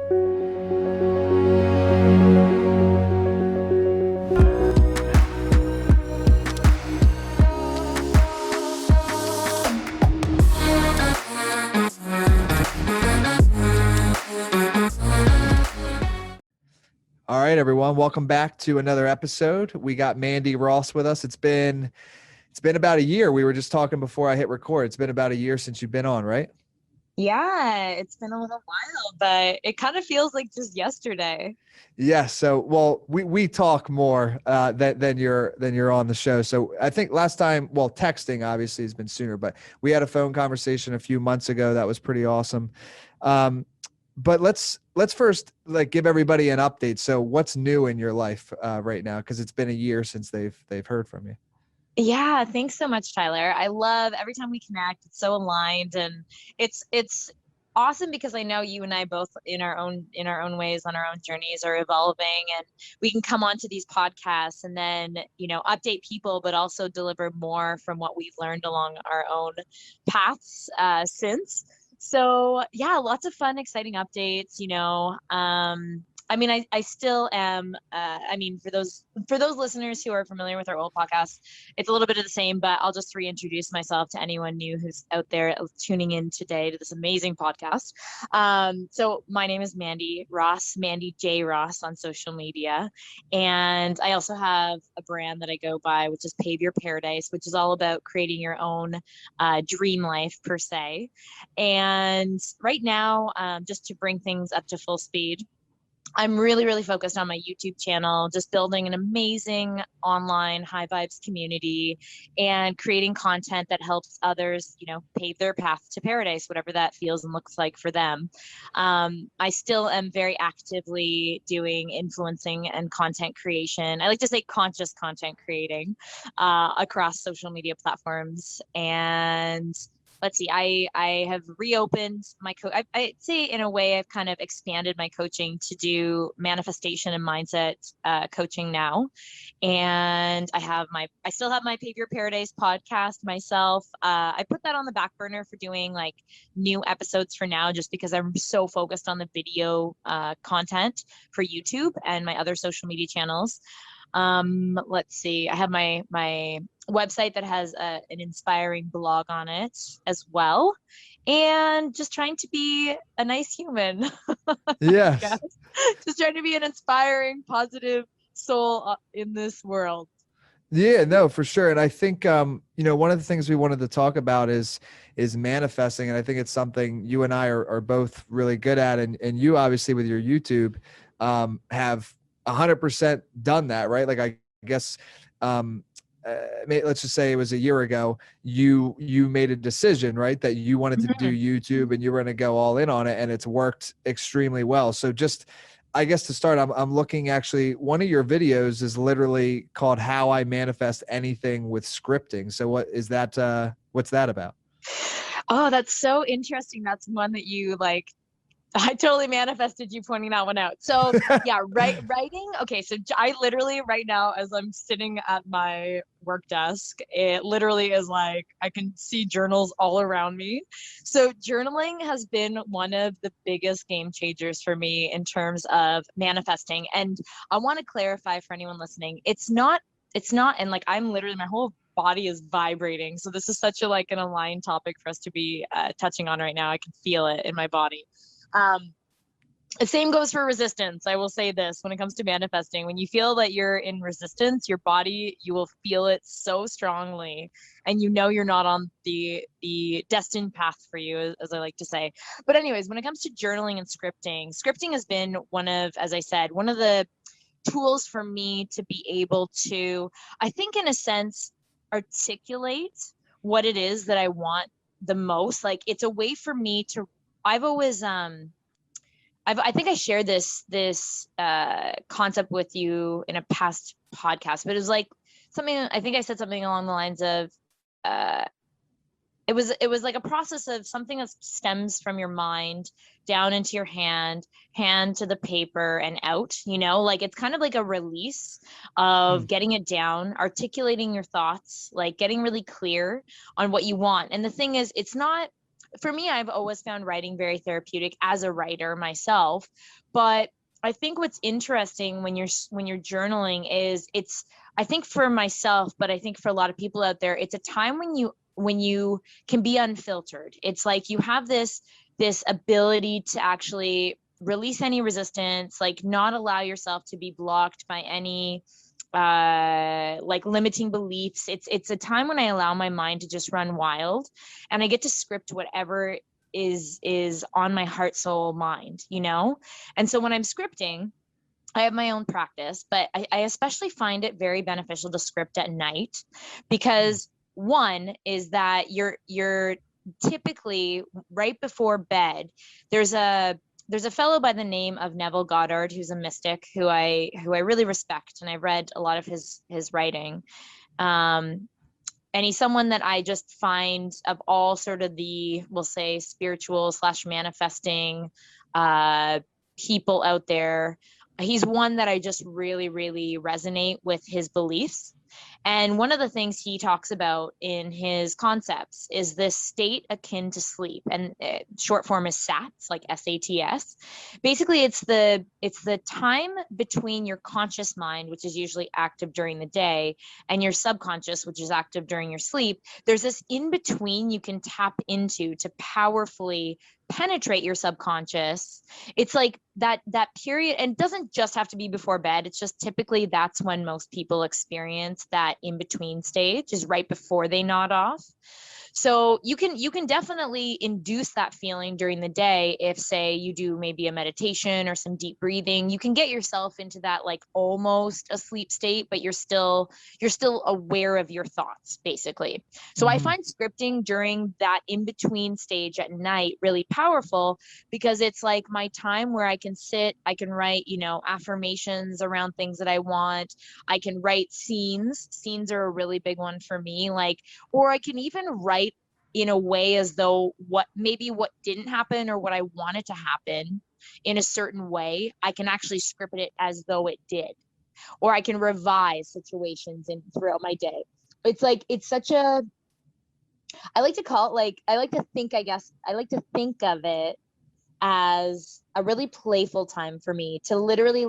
All right, everyone. Welcome back to another episode. We got Mandy Ross with us. It's been about a year. We were just talking before I hit record. It's been about a year since you've been on, right? Yeah, it's been a little while, but it kind of feels like just yesterday. Yes. So, well, we talk more than you're on the show. So I think last time, well, texting obviously has been sooner, but we had a phone conversation a few months ago that was pretty awesome. But let's first like give everybody an update. So what's new in your life right now? Because it's been a year since they've heard from you. Yeah, thanks so much, Tyler. I love every time we connect. It's so aligned and it's awesome because I know you and I both in our own ways on our own journeys are evolving, and we can come onto these podcasts and then, update people, but also deliver more from what we've learned along our own paths since. So yeah, lots of fun, exciting updates, I still am. For those listeners who are familiar with our old podcast, it's a little bit of the same, but I'll just reintroduce myself to anyone new who's out there tuning in today to this amazing podcast. So my name is Mandy Ross, Mandy J Ross on social media, and I also have a brand that I go by, which is Pave Your Paradise, which is all about creating your own dream life per se. And right now, just to bring things up to full speed, I'm really, really focused on my YouTube channel, just building an amazing online high vibes community and creating content that helps others, pave their path to paradise, whatever that feels and looks like for them. I still am very actively doing influencing and content creation. I like to say conscious content creating across social media platforms. And let's see, I have reopened my I'd say in a way I've kind of expanded my coaching to do manifestation and mindset coaching now. And I still have my Pave Your Paradise podcast myself. I put that on the back burner for doing like new episodes for now, just because I'm so focused on the video content for YouTube and my other social media channels. Let's see, I have my website that has an inspiring blog on it as well, and just trying to be a nice human. I Yes. guess. Just trying to be an inspiring, positive soul in this world. Yeah, no, for sure. And I think, one of the things we wanted to talk about is manifesting. And I think it's something you and I are both really good at. And you obviously with your YouTube have 100% done that, right? Like, I guess, let's just say it was a year ago, you made a decision, right? That you wanted to do YouTube and you were going to go all in on it, and it's worked extremely well. So just, I guess to start, I'm looking, actually, one of your videos is literally called How I Manifest Anything with Scripting. So what is that? What's that about? Oh, that's so interesting. That's one that you like. I totally manifested you pointing that one out. So yeah, writing. Okay, so I literally right now, as I'm sitting at my work desk, it literally is like I can see journals all around me. So journaling has been one of the biggest game changers for me in terms of manifesting. And I want to clarify for anyone listening, it's not, and like I'm literally, my whole body is vibrating. So this is such a like an aligned topic for us to be touching on right now. I can feel it in my body. The same goes for resistance. I will say this, when it comes to manifesting, when you feel that you're in resistance, your body, you will feel it so strongly, and you're not on the destined path for you, as I like to say. But anyways, when it comes to journaling and scripting has been one of, as I said, one of the tools for me to be able to, I think in a sense, articulate what it is that I want the most. Like, it's a way for me to, I've always I think I shared this concept with you in a past podcast, but it was like something, I think I said something along the lines of it was like a process of something that stems from your mind down into your hand to the paper and out, like it's kind of like a release of getting it down, articulating your thoughts, like getting really clear on what you want. And the thing is, it's not for me, I've always found writing very therapeutic as a writer myself. But I think what's interesting when you're journaling is I think for myself, but I think for a lot of people out there, it's a time when you can be unfiltered. It's like you have this ability to actually release any resistance, like not allow yourself to be blocked by any like limiting beliefs. It's a time when I allow my mind to just run wild, and I get to script whatever is on my heart, soul, mind, you know? And so when I'm scripting, I have my own practice, but I especially find it very beneficial to script at night, because one is that you're typically right before bed. There's a fellow by the name of Neville Goddard, who's a mystic who I really respect, and I've read a lot of his writing. And he's someone that I just find, of all sort of the, we'll say, spiritual / manifesting people out there, he's one that I just really, really resonate with his beliefs. And one of the things he talks about in his concepts is this state akin to sleep, and short form is SATS, like SATS. Basically, it's the time between your conscious mind, which is usually active during the day, and your subconscious, which is active during your sleep. There's this in between you can tap into to powerfully penetrate your subconscious. It's like that period, and it doesn't just have to be before bed. It's just typically that's when most people experience that in between stage, is right before they nod off. So you can definitely induce that feeling during the day if, say, you do maybe a meditation or some deep breathing. You can get yourself into that like almost a sleep state, but you're still aware of your thoughts, basically. So I find scripting during that in-between stage at night really powerful, because it's like my time where I can sit, I can write, affirmations around things that I want. I can write scenes. Scenes are a really big one for me. Or I can even write in a way as though what didn't happen or what I wanted to happen in a certain way, I can actually script it as though it did. Or I can revise situations throughout my day. It's like, it's such a, I like to call it I like to think of it as a really playful time for me to literally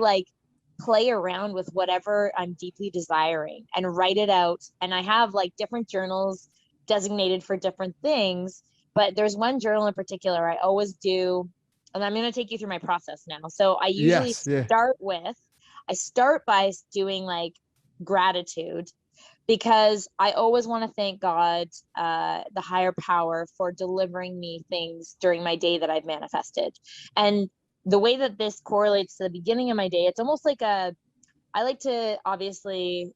play around with whatever I'm deeply desiring and write it out. And I have different journals designated for different things, but there's one journal in particular I always do, and I'm going to take you through my process now. So I usually start by doing gratitude, because I always want to thank God, the higher power, for delivering me things during my day that I've manifested. And the way that this correlates to the beginning of my day, it's almost like I like to obviously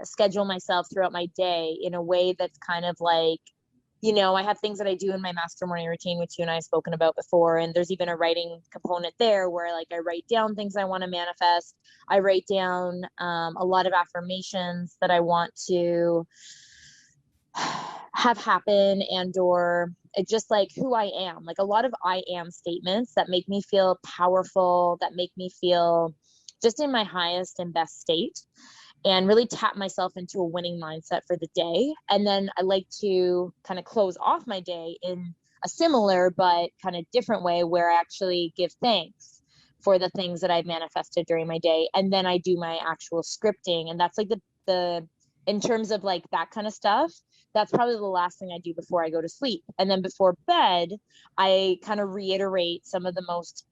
schedule myself throughout my day in a way that's kind of I have things that I do in my master morning routine, which you and I have spoken about before. And there's even a writing component there where I write down things I want to manifest. I write down a lot of affirmations that I want to have happen, or it's just who I am, a lot of I am statements that make me feel powerful, that make me feel just in my highest and best state, and really tap myself into a winning mindset for the day. And then I like to kind of close off my day in a similar but kind of different way, where I actually give thanks for the things that I've manifested during my day. And then I do my actual scripting. And that's the in terms of that kind of stuff, that's probably the last thing I do before I go to sleep. And then before bed, I kind of reiterate some of the most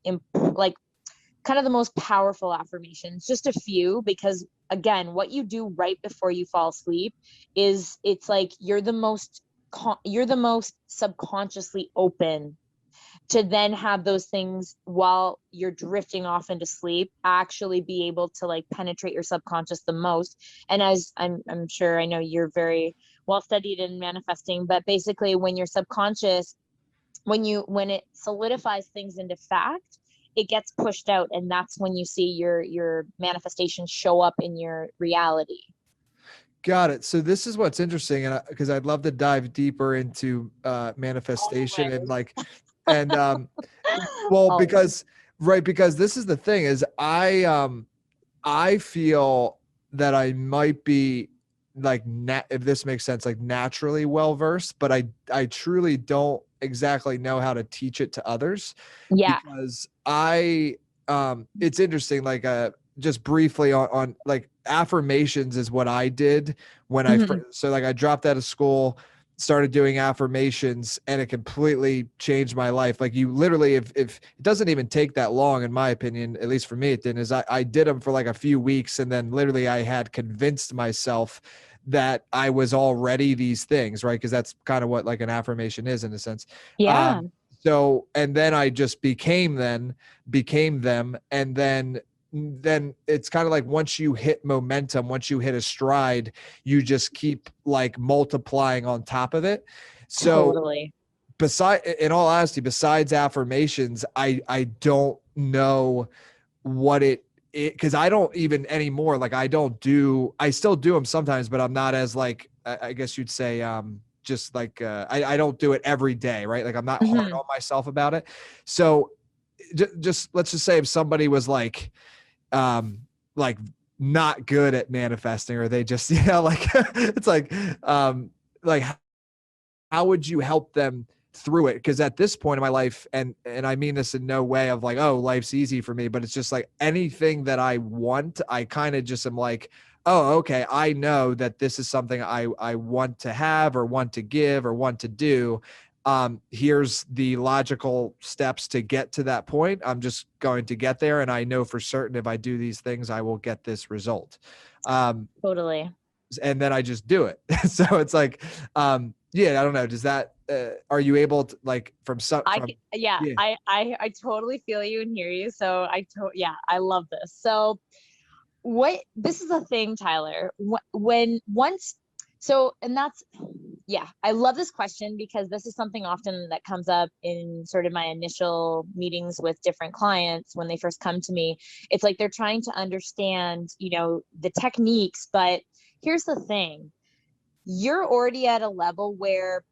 kind of the most powerful affirmations, just a few, because again, what you do right before you fall asleep is, it's you're the most subconsciously open to then have those things while you're drifting off into sleep actually be able to penetrate your subconscious the most. And as I'm sure, I know you're very well studied in manifesting, but basically when your subconscious, when it solidifies things into fact, it gets pushed out, and that's when you see your manifestation show up in your reality. Got it. So this is what's interesting, and because I'd love to dive deeper into manifestation and well, because this is the thing, is I feel that I might be like if this makes sense, like naturally well versed, but I truly don't exactly know how to teach it to others, Yeah. because it's interesting, like just briefly on like affirmations is what I did when Mhm. so like I dropped out of school, started doing affirmations, and it completely changed my life. Like you literally, if it doesn't even take that long, in my opinion, at least for me, it didn't, is I did them for like a few weeks. And then literally I had convinced myself that I was already these things, right? Cause that's kind of what like an affirmation is in a sense. Yeah. Um, so, and then I just became them. And then it's kind of like once you hit momentum, once you hit a stride, you just keep like multiplying on top of it. So Totally. in all honesty, besides affirmations, I don't know what it because I don't even anymore. Like I still do them sometimes, but I'm not as like, I guess you'd say, just like, I don't do it every day. Right. Like I'm not hard Mhm. on myself about it. So just let's just say if somebody was like not good at manifesting, or they just, like, it's like how would you help them through it? Because at this point in my life, and I mean this in no way of like, oh, life's easy for me, but it's just like anything that I want, I kind of just am like, oh, okay, I know that this is something I want to have, or want to give, or want to do. Here's the logical steps to get to that point. I'm just going to get there, and I know for certain if I do these things, I will get this result. Totally. And then I just do it. So it's like, yeah, I don't know. Does that, are you able to, like, Yeah, yeah. I totally feel you and hear you. So yeah, I love this. So this is the thing, Tyler, when once, so, and that's, yeah, I love this question because this is something often that comes up in sort of my initial meetings with different clients when they first come to me. It's like they're trying to understand, the techniques, but here's the thing. You're already at a level where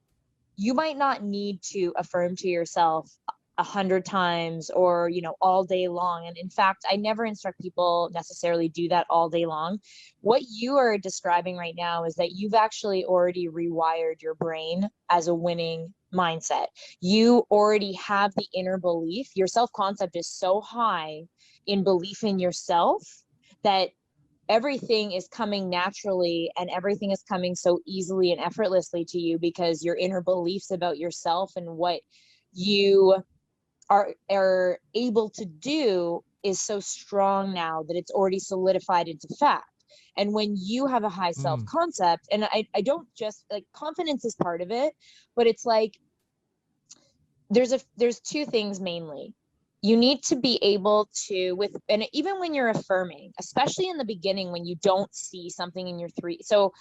you might not need to affirm to yourself 100 times or all day long. And in fact, I never instruct people necessarily do that all day long. What you are describing right now is that you've actually already rewired your brain as a winning mindset. You already have the inner belief. Your self-concept is so high in belief in yourself that everything is coming naturally and everything is coming so easily and effortlessly to you because your inner beliefs about yourself and what you are able to do is so strong now that it's already solidified into fact. And when you have a high Mm, self-concept, and I don't just like, confidence is part of it, but it's like there's two things mainly. You need to be able to, and even when you're affirming, especially in the beginning when you don't see something in your three. So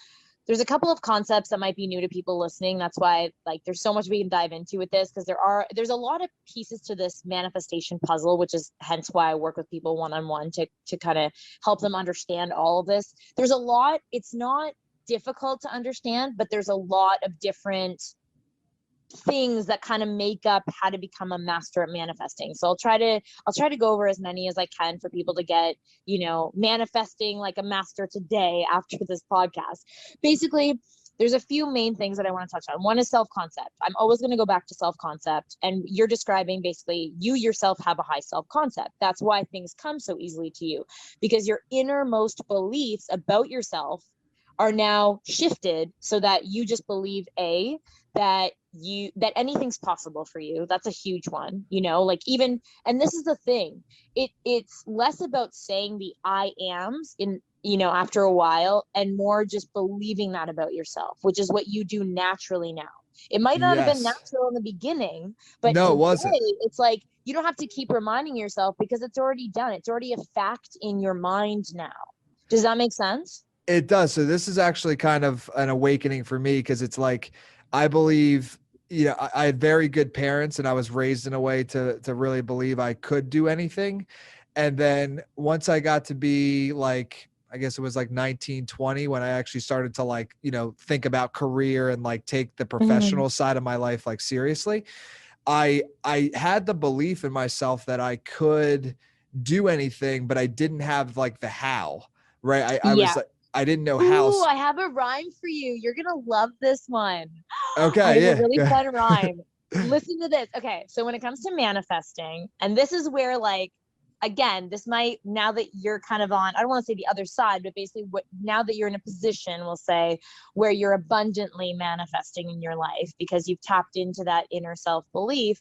there's a couple of concepts that might be new to people listening. That's why, like, there's so much we can dive into with this, because there's a lot of pieces to this manifestation puzzle, which is hence why I work with people one-on-one to kind of help them understand all of this. There's a lot. It's not difficult to understand, but there's a lot of different things that kind of make up how to become a master at manifesting. So I'll try to go over as many as I can for people to get, manifesting like a master today after this podcast. Basically, there's a few main things that I want to touch on. One is self-concept. I'm always going to go back to self-concept, and you're describing basically you yourself have a high self-concept. That's why things come so easily to you, because your innermost beliefs about yourself are now shifted so that you just believe that anything's possible for you. That's a huge one, like, even, and this is the thing, it's less about saying the I ams in, after a while, and more just believing that about yourself, which is what you do naturally now. It might not have been yes. natural in the beginning, but No, it today wasn't. it's like you don't have to keep reminding yourself because it's already done. It's already a fact in your mind now. Does that make sense? It does. So this is actually kind of an awakening for me, because it's like, I believe, I had very good parents, and I was raised in a way to really believe I could do anything. And then once I got to be like, I guess it was like 19, 20, when I actually started to like, think about career and like take the Mm-hmm. professional side of my life like seriously. I had the belief in myself that I could do anything, but I didn't have like the how, right? I was Yeah. like, I didn't know how. Ooh, I have a rhyme for you. You're going to love this one. Okay. I have Yeah. a really fun rhyme. Listen to this. Okay. So when it comes to manifesting, and this is where like, again, this might, now that you're kind of on, I don't want to say the other side, but basically now that you're in a position, we'll say, where you're abundantly manifesting in your life because you've tapped into that inner self-belief.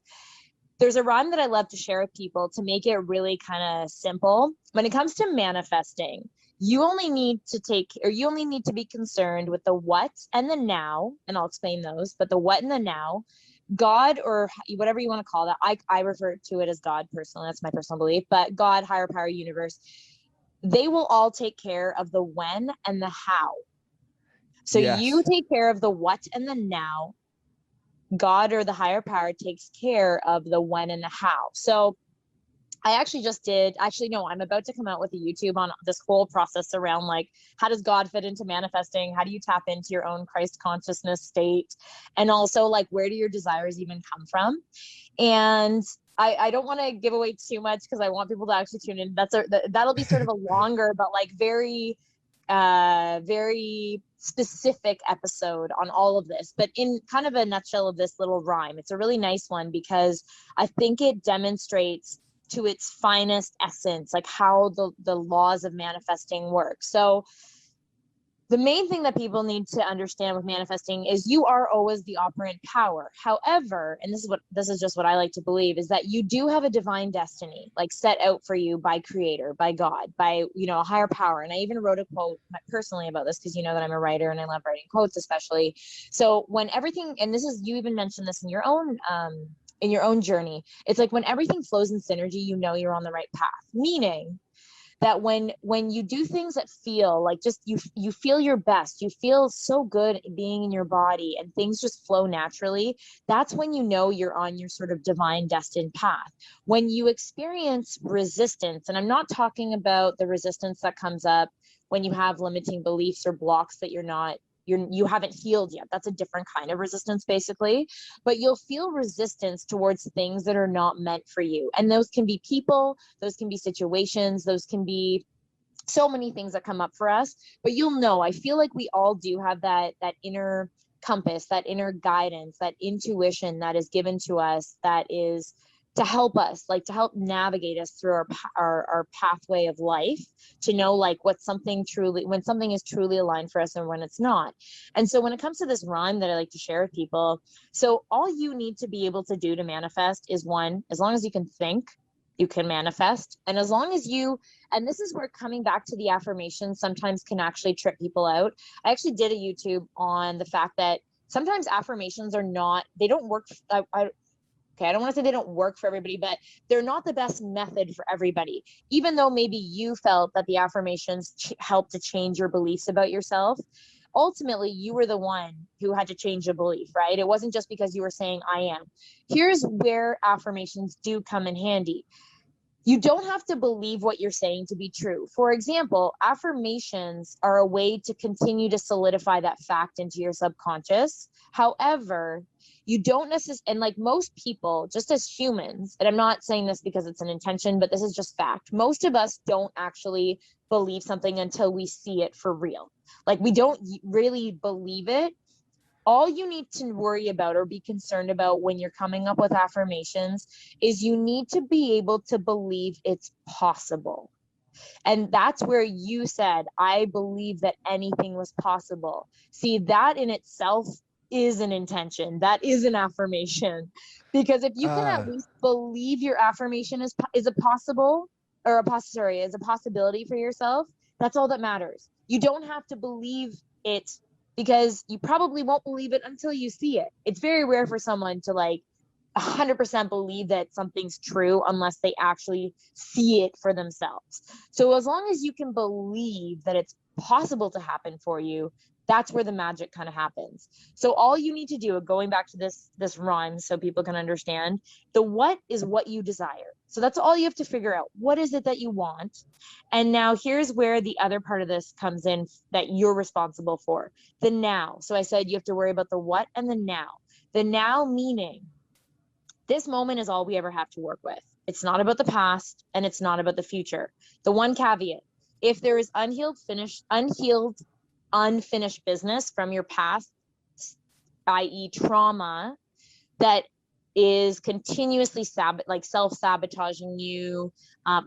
There's a rhyme that I love to share with people to make it really kind of simple. When it comes to manifesting, you only need to be concerned with the what and the now, and I'll explain those, but the what and the now, God, or whatever you want to call that. I refer to it as God personally. That's my personal belief, but God, higher power, universe, they will all take care of the when and the how. So you Yes. take care of the what and the now. God or the higher power takes care of the when and the how. So I actually no, I'm about to come out with a YouTube on this whole process around like, how does God fit into manifesting? How do you tap into your own Christ consciousness state? And also like, where do your desires even come from? And I don't want to give away too much because I want people to actually tune in. That'll be sort of a longer, but like very specific episode on all of this. But in kind of a nutshell of this little rhyme, it's a really nice one because I think it demonstrates to its finest essence, like how the laws of manifesting work. So the main thing that people need to understand with manifesting is you are always the operant power. However, and this is just what I like to believe, is that you do have a divine destiny, like set out for you by creator, by God, by, a higher power. And I even wrote a quote personally about this because you know that I'm a writer and I love writing quotes, especially. So when everything, and you even mentioned this in your own journey, it's like when everything flows in synergy, you're on the right path, meaning that when you do things that feel like just you feel your best, you feel so good being in your body and things just flow naturally, that's when you're on your sort of divine destined path. When you experience resistance, and I'm not talking about the resistance that comes up when you have limiting beliefs or blocks that you haven't healed yet. That's a different kind of resistance, basically. But you'll feel resistance towards things that are not meant for you. And those can be people, those can be situations, those can be so many things that come up for us. But I feel like we all do have that inner compass, that inner guidance, that intuition that is given to us, that is to help us, like to help navigate us through our pathway of life, to know like when something is truly aligned for us and when it's not. And so when it comes to this rhyme that I like to share with people, so all you need to be able to do to manifest is one, as long as you can think, you can manifest. And as long as and this is where coming back to the affirmations sometimes can actually trip people out. I actually did a YouTube on the fact that sometimes affirmations they don't work. Okay, I don't want to say they don't work for everybody, but they're not the best method for everybody. Even though maybe you felt that the affirmations helped to change your beliefs about yourself, ultimately you were the one who had to change a belief, right? It wasn't just because you were saying I am. Here's where affirmations do come in handy. You don't have to believe what you're saying to be true. For example, affirmations are a way to continue to solidify that fact into your subconscious. However, you don't necessarily, and like most people, just as humans, and I'm not saying this because it's an intention, but this is just fact. Most of us don't actually believe something until we see it for real. Like we don't really believe it. All you need to worry about or be concerned about when you're coming up with affirmations is you need to be able to believe it's possible. And that's where you said, I believe that anything was possible. See, that in itself is an intention. That is an affirmation. Because if you can at least believe your affirmation is a possible, or is a possibility for yourself, that's all that matters. You don't have to believe it because you probably won't believe it until you see it. It's very rare for someone to like 100% believe that something's true unless they actually see it for themselves. So as long as you can believe that it's possible to happen for you, that's where the magic kind of happens. So all you need to do, going back to this rhyme so people can understand, the what is what you desire. So that's all you have to figure out. What is it that you want? And now here's where the other part of this comes in that you're responsible for. The now. So I said you have to worry about the what and the now. The now meaning this moment is all we ever have to work with. It's not about the past and it's not about the future. The one caveat, if there is unhealed unfinished business from your past, i.e. trauma, that is continuously self-sabotaging you,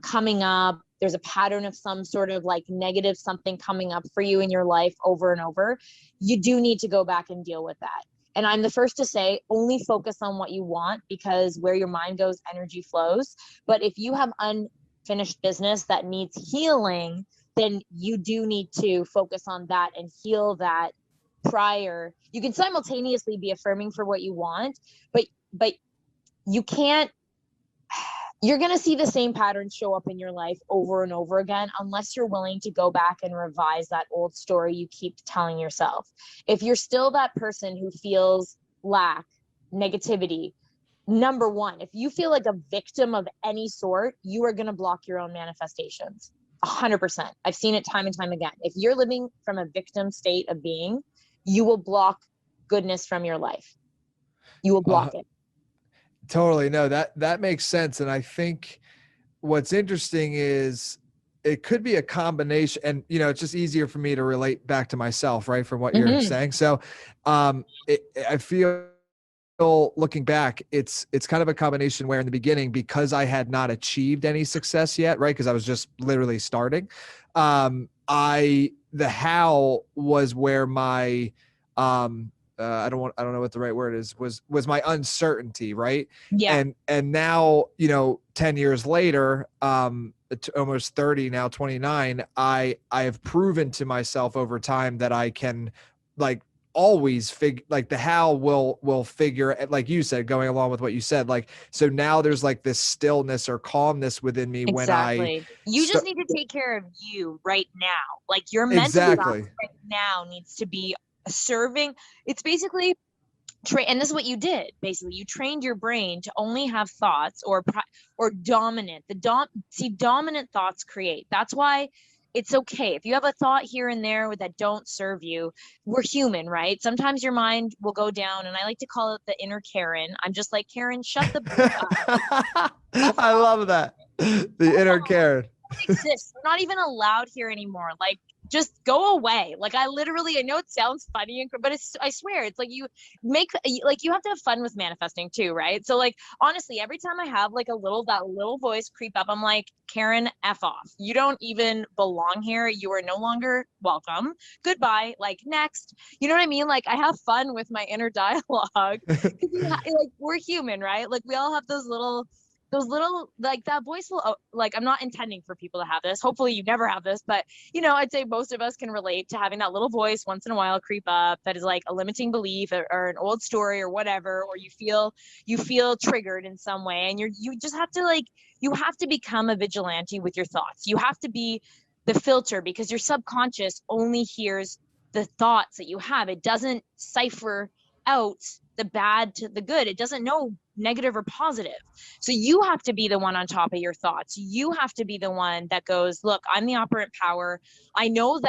coming up. There's a pattern of some sort of like negative something coming up for you in your life over and over. You do need to go back and deal with that. And I'm the first to say, only focus on what you want, because where your mind goes, energy flows. But if you have unfinished business that needs healing, then you do need to focus on that and heal that prior. You can simultaneously be affirming for what you want, but you can't, you're going to see the same patterns show up in your life over and over again unless you're willing to go back and revise that old story you keep telling yourself. If you're still that person who feels lack, negativity, number one, if you feel like a victim of any sort, you are going to block your own manifestations. 100%. I've seen it time and time again. If you're living from a victim state of being, you will block goodness from your life. You will block it. Totally. No, that makes sense. And I think what's interesting is it could be a combination, and it's just easier for me to relate back to myself, right? From what you're saying. So, I feel looking back, it's kind of a combination where in the beginning, because I had not achieved any success yet, right? Because I was just literally starting. The how was where my, I don't know what the right word is, was my uncertainty, right? Yeah. And now, 10 years later, almost 30 now, 29, I have proven to myself over time that I can like always figure, like the how will figure, like you said, going along with what you said, like, so now there's like this stillness or calmness within me when I you just need to take care of you right now. Like your mental exactly right now needs to be serving. It's basically and this is what you did. Basically, you trained your brain to only have thoughts or dominant. Dominant thoughts create. That's why it's okay if you have a thought here and there that don't serve you. We're human, right? Sometimes your mind will go down, and I like to call it the inner Karen. I'm just like, Karen, shut the up. I love that. The inner Karen. Exists. We're not even allowed here anymore. Like, just go away. Like, I know it sounds funny, but I swear, it's like you have to have fun with manifesting too, right? So like, honestly, every time I have like that little voice creep up, I'm like, Karen, F off. You don't even belong here. You are no longer welcome. Goodbye. Like, next. You know what I mean? Like, I have fun with my inner dialogue. Like, we're human, right? Like, we all have those little, like, that voice will, like, I'm not intending for people to have this. Hopefully you never have this, but I'd say most of us can relate to having that little voice once in a while creep up that is like a limiting belief or an old story or whatever, or you feel triggered in some way, and you just have to, like, you have to become a vigilante with your thoughts. You have to be the filter, because your subconscious only hears the thoughts that you have. It doesn't cipher out the bad to the good. It doesn't know negative or positive. So you have to be the one on top of your thoughts. You have to be the one that goes, look, I'm the operant power. I know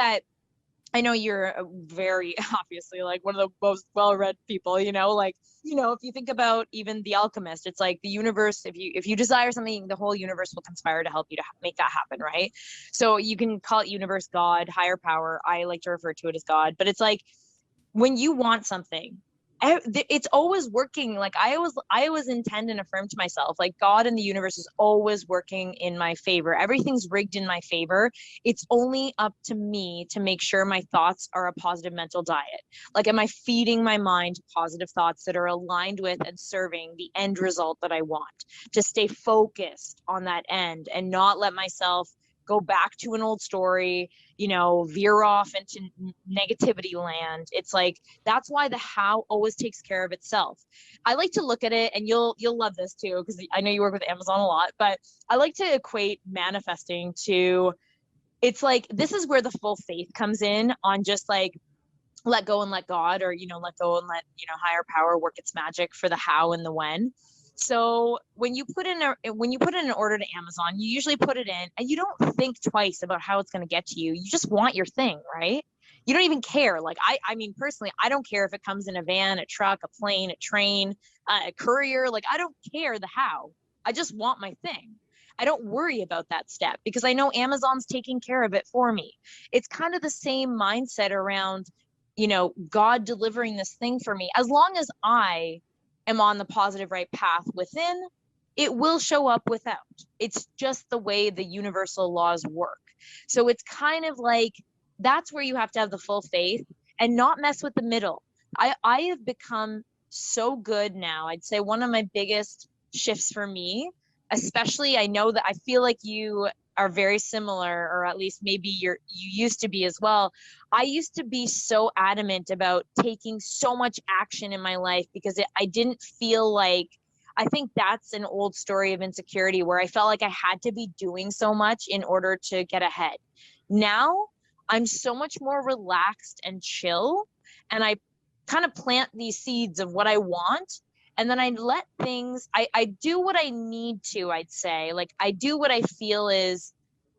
you're very obviously like one of the most well-read people, like, if you think about even The Alchemist, it's like the universe, if you desire something, the whole universe will conspire to help you to make that happen, right? So you can call it universe, God, higher power. I like to refer to it as God, but it's like, when you want something, it's always working. Like, I always intend and affirm to myself, like, God and the universe is always working in my favor. Everything's rigged in my favor. It's only up to me to make sure my thoughts are a positive mental diet. Like, am I feeding my mind positive thoughts that are aligned with and serving the end result that I want? To stay focused on that end and not let myself go back to an old story, veer off into negativity land. It's like, that's why the how always takes care of itself. I like to look at it, and you'll love this too, because I know you work with Amazon a lot, but I like to equate manifesting to, it's like, this is where the full faith comes in, on just like, let go and let God, or, let go and let, higher power work its magic for the how and the when. So when you put in an order to Amazon, you usually put it in and you don't think twice about how it's going to get to you. You just want your thing, right? You don't even care. Like, I mean, personally, I don't care if it comes in a van, a truck, a plane, a train, a courier. Like, I don't care the how. I just want my thing. I don't worry about that step because I know Amazon's taking care of it for me. It's kind of the same mindset around, God delivering this thing for me. As long as I am on the positive right path within, it will show up without. It's just the way the universal laws work. So it's kind of like, that's where you have to have the full faith and not mess with the middle. I have become so good now. I'd say one of my biggest shifts for me, especially, I know that I feel like you are very similar, or at least maybe you used to be as well. I used to be so adamant about taking so much action in my life because I didn't feel like, I think that's an old story of insecurity where I felt like I had to be doing so much in order to get ahead. Now I'm so much more relaxed and chill, and I kind of plant these seeds of what I want. And then I let things, I do what I need to, I'd say. Like, I do what I feel is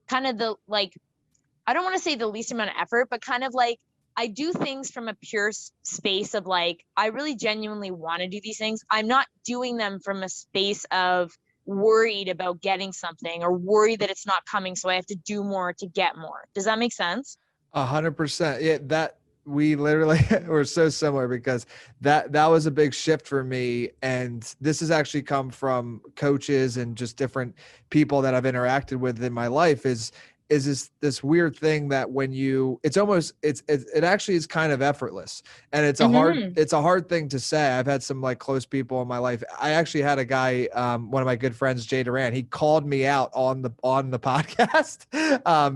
kind of the, like, I don't want to say the least amount of effort, but kind of like, I do things from a pure space of like, I really genuinely want to do these things. I'm not doing them from a space of worried about getting something or worried that it's not coming, so I have to do more to get more. Does that make sense? 100%. Yeah, that we literally were so similar because that was a big shift for me. And this has actually come from coaches and just different people that I've interacted with in my life is this weird thing that when you, it's almost, it actually is kind of effortless, and Mm-hmm. it's a hard thing to say. I've had some like close people in my life. I actually had a guy, one of my good friends, Jay Duran, he called me out on the podcast,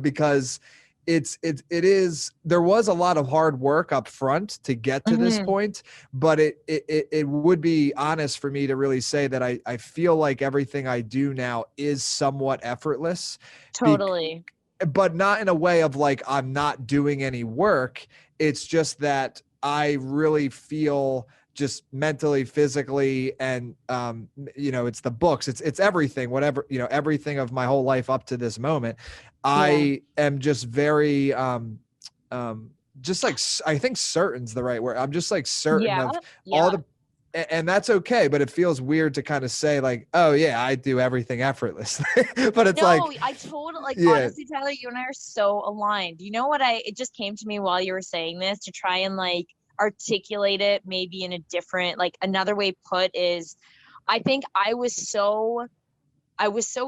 because it is, there was a lot of hard work up front to get to this Mm-hmm. point, but it would be honest for me to really say that I feel like everything I do now is somewhat effortless, Totally. but not in a way of like I'm not doing any work. It's just that I really feel just mentally, physically, and it's the books, it's everything, whatever, everything of my whole life up to this moment. Yeah. I am just very just like, I think certain's the right word. I'm just like certain Yeah. of all Yeah. the, and that's okay, but it feels weird to kind of say like, oh yeah, I do everything effortlessly. But it's No, like, I totally, like, yeah. honestly, Tyler, you and I are so aligned. You know what, it just came to me while you were saying this to try and like articulate it maybe in a different, like, another way put is, I think I was so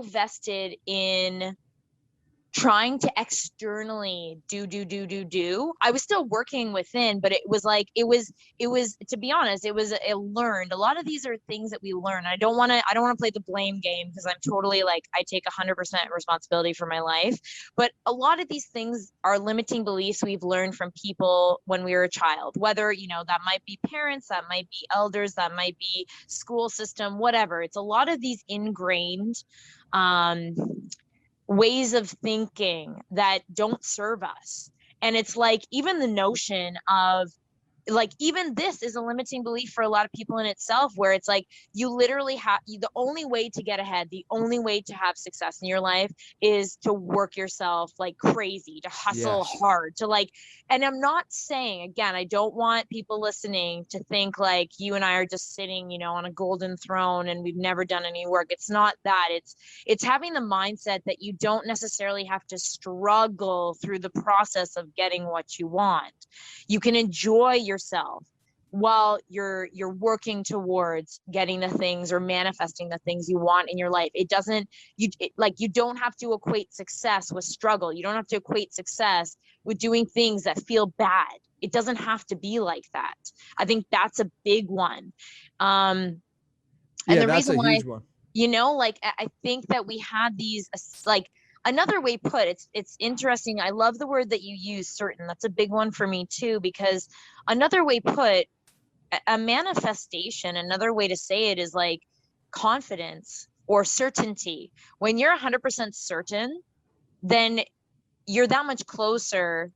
vested in trying to externally do. I was still working within, but it was like, it was, to be honest, it was a learned. A lot of these are things that we learn. I don't want to play the blame game because I'm totally like, I take 100% responsibility for my life. But a lot of these things are limiting beliefs we've learned from people when we were a child, whether, that might be parents, that might be elders, that might be school system, whatever. It's a lot of these ingrained um ways of thinking that don't serve us. And it's like, even the notion of, like, even this is a limiting belief for a lot of people in itself, where it's like, you literally have, the only way to get ahead, the only way to have success in your life is to work yourself like crazy, to hustle Yes. hard, to like, and I'm not saying, again, I don't want people listening to think like you and I are just sitting, on a golden throne and we've never done any work. It's not that. It's having the mindset that you don't necessarily have to struggle through the process of getting what you want. You can enjoy yourself while you're working towards getting the things or manifesting the things you want in your life. It doesn't, like, you don't have to equate success with struggle. You don't have to equate success with doing things that feel bad. It doesn't have to be like that. I think that's a big one. And Yeah, the that's reason a why, huge one. like, I think that we have these, like, another way put, it's interesting. I love the word that you use, certain. That's a big one for me too, because another way put, a manifestation, another way to say it is like confidence or certainty. When you're 100% certain, then you're that much closer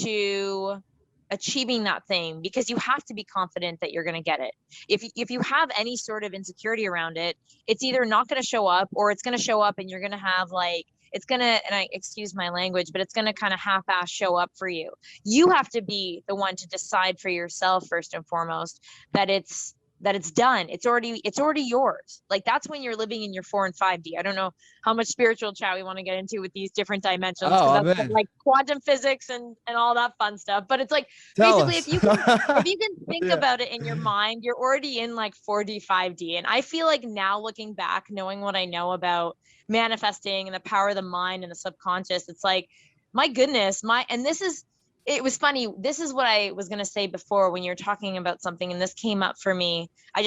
to achieving that thing, because you have to be confident that you're going to get it. If you have any sort of insecurity around it, it's either not going to show up, or it's going to show up and you're going to have like, it's going to, and I excuse my language, but it's going to kind of half-ass show up for you. You have to be the one to decide for yourself, first and foremost, that it's that it's done. It's already yours. Like that's when you're living in your 4 and 5D. I don't know how much spiritual chat we want to get into with these different dimensions, Oh, because I'm that's in. like quantum physics and all that fun stuff. But it's like Tell basically us. if you can think Yeah. about it in your mind, you're already in like 4D, 5D. And I feel like now looking back, knowing what I know about manifesting and the power of the mind and the subconscious, it's like, my goodness, and this is, it was funny. This is what I was going to say before when you're talking about something and this came up for me. I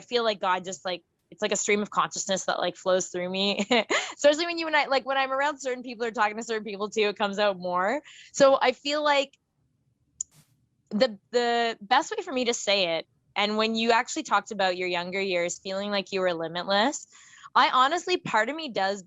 feel like God just like, it's like a stream of consciousness that like flows through me. Especially when you and I, like when I'm around certain people or talking to certain people too, it comes out more. So I feel like the best way for me to say it, and when you actually talked about your younger years feeling like you were limitless, I honestly, part of me does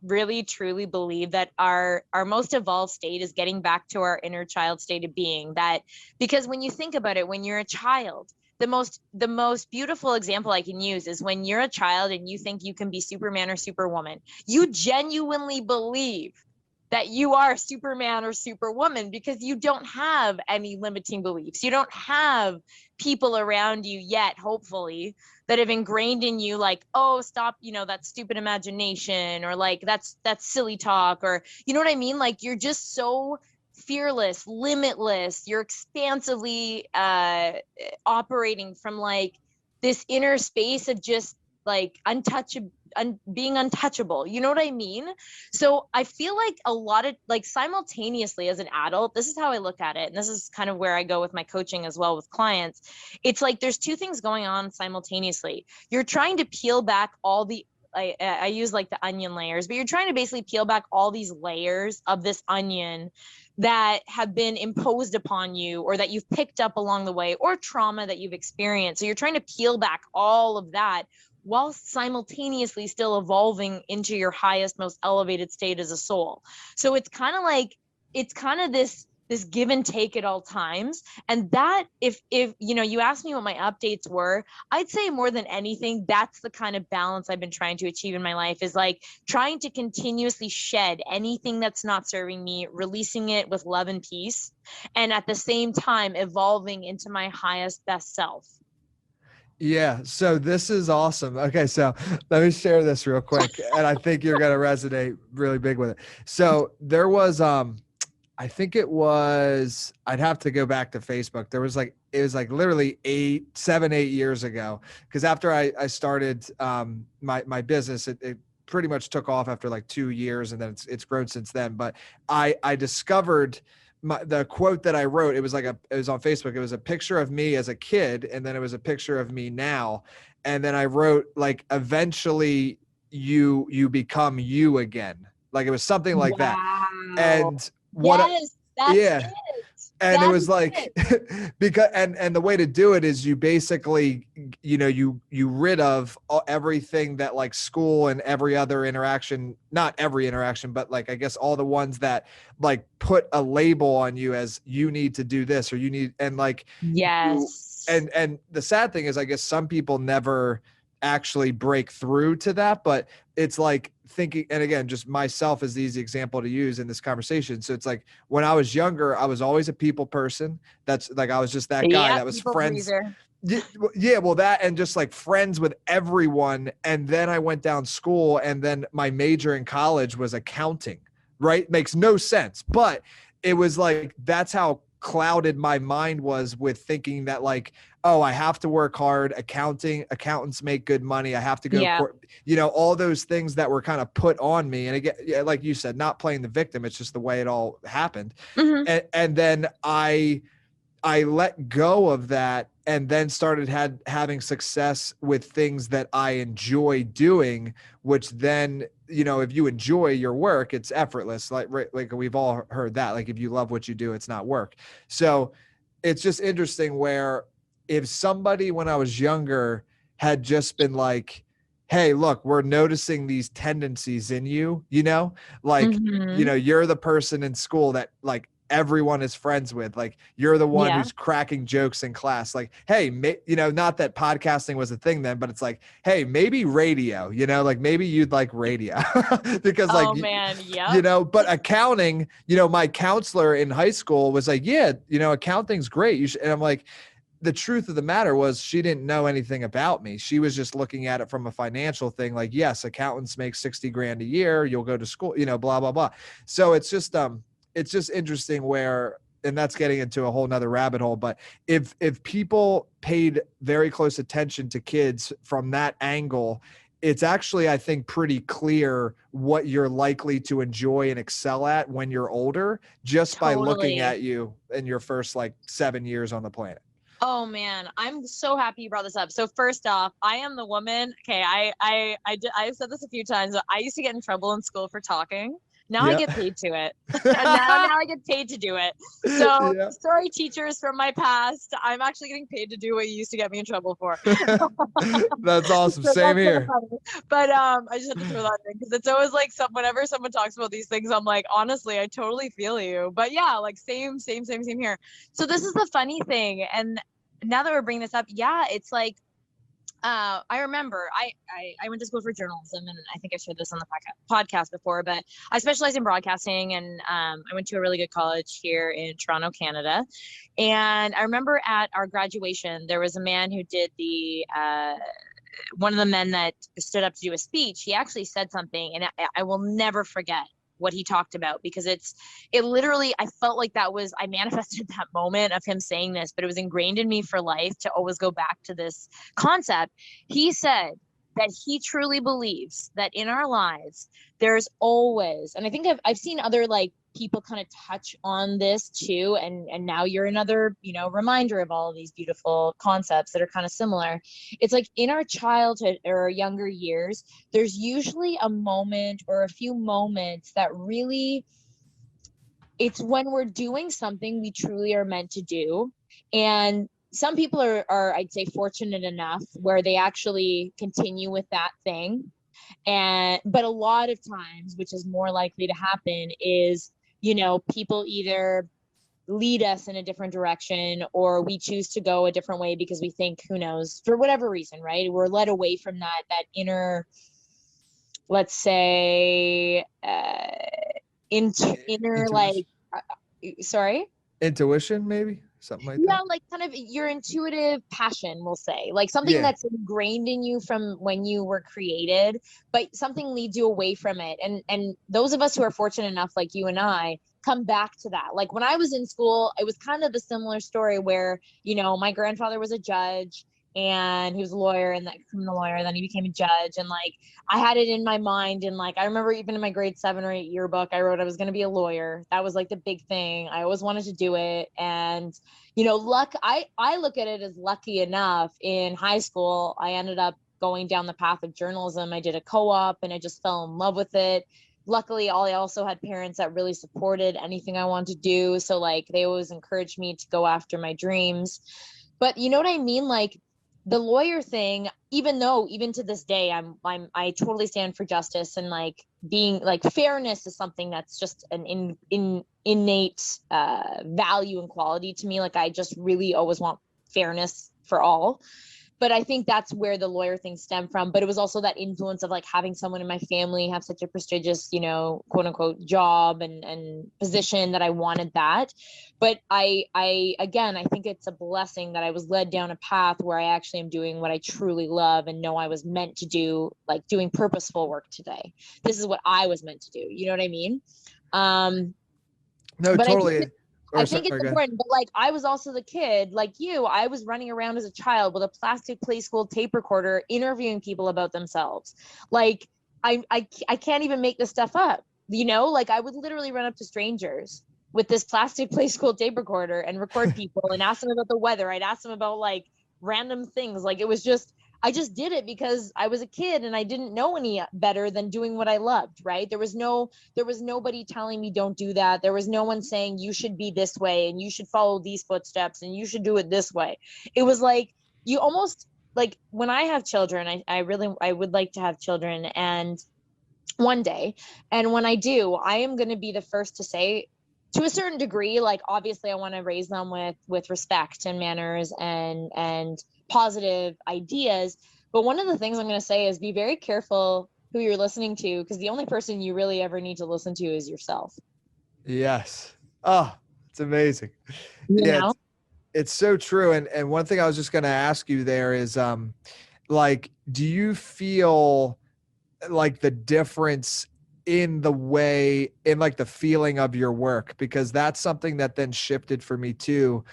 really truly believe that our most evolved state is getting back to our inner child state of being. That, because when you think about it, when you're a child, the most beautiful example I can use is when you're a child and you think you can be Superman or Superwoman. You genuinely believe that you are Superman or Superwoman because you don't have any limiting beliefs. You don't have people around you yet, hopefully, that have ingrained in you like, oh, stop, that stupid imagination, or like that's silly talk, or you know what I mean? Like you're just so fearless, limitless. You're expansively operating from like this inner space of just like untouchable, being untouchable. You know what I mean? So I feel like a lot of like simultaneously as an adult, this is how I look at it. And this is kind of where I go with my coaching as well with clients. It's like there's two things going on simultaneously. You're trying to peel back all the, I use like the onion layers, but you're trying to basically peel back all these layers of this onion that have been imposed upon you or that you've picked up along the way, or trauma that you've experienced. So you're trying to peel back all of that while simultaneously still evolving into your highest, most elevated state as a soul. So it's kind of like, it's kind of this give and take at all times. And that, if you asked me what my updates were, I'd say more than anything, that's the kind of balance I've been trying to achieve in my life, is like trying to continuously shed anything that's not serving me, releasing it with love and peace, and at the same time evolving into my highest, best self. Yeah. So this is awesome. Okay. So let me share this real quick. And I think you're going to resonate really big with it. So there was, I think it was, I'd have to go back to Facebook. There was like, it was like literally 8 years ago. Cause after I started, my business, it pretty much took off after like 2 years, and then it's grown since then. But I discovered the quote that I wrote. It was on Facebook. It was a picture of me as a kid, and then it was a picture of me now. And then I wrote like, eventually you become you again. Like it was something like that. Wow. And Yes, that's yeah. it. And it That's was like, it. because, and the way to do it is you basically, you rid of everything that like school and every other interaction, not every interaction, but like, I guess all the ones that like put a label on you as you need to do this, or you need, and like, Yes. and the sad thing is, I guess some people never actually break through to that, but it's like thinking, and again, just myself is the easy example to use in this conversation. So it's like when I was younger, I was always a people person. That's like, I was just that guy that was People friends. pleaser. Yeah, well, that, and just like friends with everyone. And then I went down school, and then my major in college was accounting, right? Makes no sense, but it was like, that's how clouded my mind was with thinking that like, oh, I have to work hard. Accountants make good money. I have to go, all those things that were kind of put on me. And again, yeah, like you said, not playing the victim. It's just the way it all happened. Mm-hmm. And then I let go of that, and then started having success with things that I enjoy doing, which then, if you enjoy your work, it's effortless. Like we've all heard that, like, if you love what you do, it's not work. So it's just interesting where if somebody, when I was younger, had just been like, hey, look, we're noticing these tendencies in you, like, Mm-hmm. you're the person in school that like everyone is friends with, like you're the one Yeah. who's cracking jokes in class, like, hey, not that podcasting was a thing then, but it's like, hey, maybe radio, like maybe you'd like radio because like, Oh man. Yep. but accounting, my counselor in high school was like, yeah, accounting's great. And I'm like, the truth of the matter was she didn't know anything about me. She was just looking at it from a financial thing. Like, yes, accountants make 60 grand a year. You'll go to school, you know, blah, blah, blah. So it's just interesting where, and that's getting into a whole nother rabbit hole. But if people paid very close attention to kids from that angle, it's actually, I think, pretty clear what you're likely to enjoy and excel at when you're older, just by looking Totally. at you in your first like 7 years on the planet. Oh man, I'm so happy you brought this up. So first off, I am the woman. Okay, I've said this a few times, but I used to get in trouble in school for talking. Now I Yeah. get paid to it. And now I get paid to do it. So Yeah. sorry, teachers from my past. I'm actually getting paid to do what you used to get me in trouble for. That's awesome. So Same that's here. funny. But I just had to throw that in because it's always like whenever someone talks about these things, I'm like, honestly, I totally feel you. But yeah, like same here. So this is the funny thing, and now that we're bringing this up, yeah, it's like I remember I went to school for journalism, and I think I shared this on the podcast before, but I specialize in broadcasting, and I went to a really good college here in Toronto, Canada. And I remember at our graduation, there was a man who did the one of the men that stood up to do a speech. He actually said something, and I will never forget what he talked about, because it literally, I felt like I manifested that moment of him saying this, but it was ingrained in me for life to always go back to this concept. He said that he truly believes that in our lives, there's always, and I think I've seen other like people kind of touch on this too. And now you're another, reminder of all of these beautiful concepts that are kind of similar. It's like in our childhood or younger years, there's usually a moment or a few moments that really, it's when we're doing something we truly are meant to do. And some people are, I'd say, fortunate enough where they actually continue with that thing. But a lot of times, which is more likely to happen, is, people either lead us in a different direction, or we choose to go a different way because we think, who knows, for whatever reason, right? We're led away from that inner, let's say, inner, like, sorry? Intuition, maybe something like Yeah, that. like kind of your intuitive passion, we'll say, like something Yeah. that's ingrained in you from when you were created, but something leads you away from it. And those of us who are fortunate enough, like you and I, come back to that. Like when I was in school, it was kind of the similar story where, my grandfather was a judge, and he was a lawyer, and that criminal lawyer, then he became a judge, and like I had it in my mind, and like I remember even in my grade 7 or 8 yearbook, I wrote I was going to be a lawyer. That was like the big thing. I always wanted to do it. And luck, I look at it as lucky enough. In high school, I ended up going down the path of journalism. I did a co-op, and I just fell in love with it. Luckily, I also had parents that really supported anything I wanted to do. So like they always encouraged me to go after my dreams. But you know what I mean? Like the lawyer thing, even to this day, I totally stand for justice, and like being like fairness is something that's just an innate value and quality to me. Like I just really always want fairness for all. But I think that's where the lawyer thing stemmed from. But it was also that influence of like having someone in my family have such a prestigious, quote unquote job and position, that I wanted that. But again, I think it's a blessing that I was led down a path where I actually am doing what I truly love and know I was meant to do, like doing purposeful work today. This is what I was meant to do. You know what I mean? No, But totally. I think it's important. But like I was also the kid like you, I was running around as a child with a plastic play school tape recorder interviewing people about themselves. Like I can't even make this stuff up. Like I would literally run up to strangers with this plastic play school tape recorder and record people and ask them about the weather. I'd ask them about like random things. Like it was just, I just did it because I was a kid and I didn't know any better than doing what I loved, right? There was nobody telling me don't do that. There was no one saying you should be this way and you should follow these footsteps and you should do it this way. It was like, you almost like when I have children, I would like to have children, and one day, and when I do, I am going to be the first to say, to a certain degree, like obviously I want to raise them with respect and manners and positive ideas. But one of the things I'm going to say is be very careful who you're listening to, because the only person you really ever need to listen to is yourself. Yes. Oh, it's amazing. You Yeah. know? It's so true. And one thing I was just going to ask you there is, like, do you feel like the difference in the way, in like the feeling of your work? Because that's something that then shifted for me too.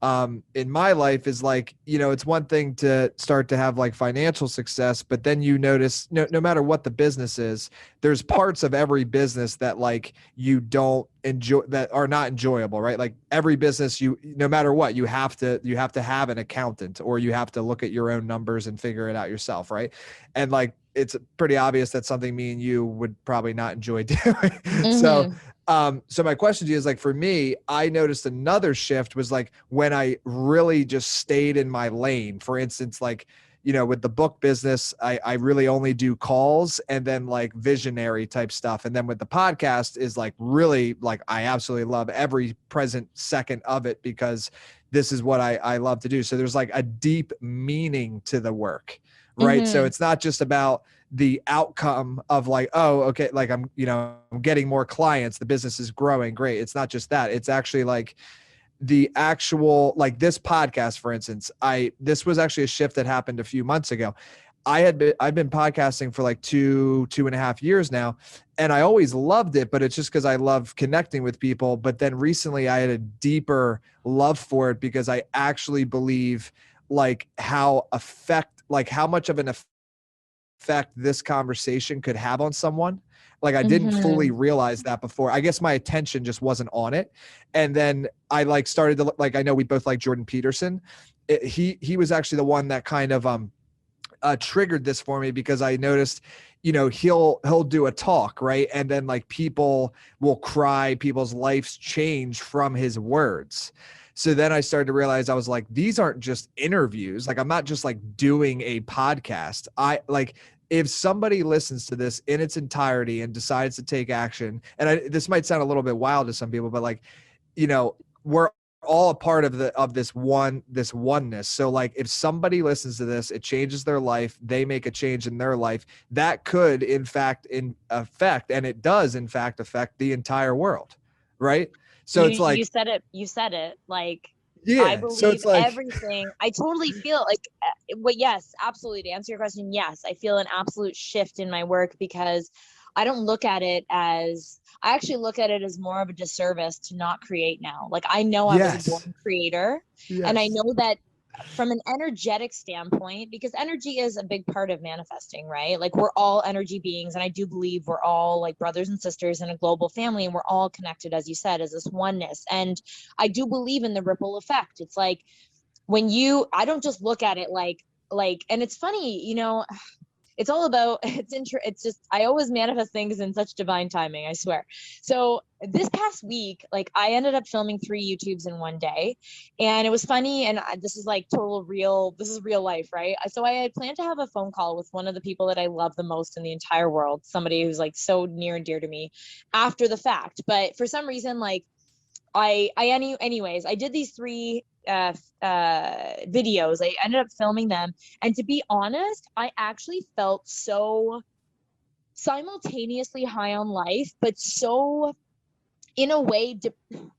In my life is like, it's one thing to start to have like financial success, but then you notice no matter what the business is, there's parts of every business that like you don't enjoy, that are not enjoyable, right? Like every business, no matter what, you have to have an accountant, or you have to look at your own numbers and figure it out yourself, right? And like, it's pretty obvious that something me and you would probably not enjoy doing. So Mm-hmm. so my question to you is, like, for me, I noticed another shift was like when I really just stayed in my lane. For instance, like, with the book business, I really only do calls and then like visionary type stuff. And then with the podcast is like, really, like, I absolutely love every present second of it, because this is what I love to do. So there's like a deep meaning to the work, right? So Mm-hmm. it's not just about the outcome of like, oh, okay, like I'm getting more clients, the business is growing, great. It's not just that. It's actually like the actual, like this podcast, for instance, this was actually a shift that happened a few months ago. I've been podcasting for like 2.5 years now, and I always loved it, but it's just because I love connecting with people. But then recently I had a deeper love for it, because I actually believe like how much of an effect this conversation could have on someone. Like, I didn't fully Mm-hmm. realize that before. I guess my attention just wasn't on it. And then I like started to look, like, I know we both like Jordan Peterson. He was actually the one that kind of triggered this for me, because I noticed, he'll do a talk, right? And then like people will cry, people's lives change from his words. So then I started to realize, I was like, these aren't just interviews. Like, I'm not just like doing a podcast. I like, if somebody listens to this in its entirety and decides to take action, and this might sound a little bit wild to some people, but like, we're all a part of this oneness. So like, if somebody listens to this, it changes their life, they make a change in their life, that could in fact affect, and it does in fact affect the entire world, right? So You it's you like, said it. You said it. Like, I yeah, so believe it's like, everything. I totally feel like, yes, absolutely. To answer your question, yes, I feel an absolute shift in my work, because I don't look at it as, I actually look at it as more of a disservice to not create now. Like, I know I was a yes, born creator, and I yes, know that from an energetic standpoint, because energy is a big part of manifesting, right? Like, we're all energy beings, and I do believe we're all like brothers and sisters in a global family, and we're all connected, as you said, as this oneness. And I do believe in the ripple effect. It's like, when I don't just look at it like, and it's funny, it's all about, it's just, I always manifest things in such divine timing, I swear. So this past week, like, I ended up filming 3 YouTubes in one day, and it was funny. And this is like this is real life, right? So I had planned to have a phone call with one of the people that I love the most in the entire world, somebody who's like so near and dear to me, after the fact. But for some reason, like, anyways, I did these 3 videos. I ended up filming them. And to be honest, I actually felt so simultaneously high on life, but so, in a way,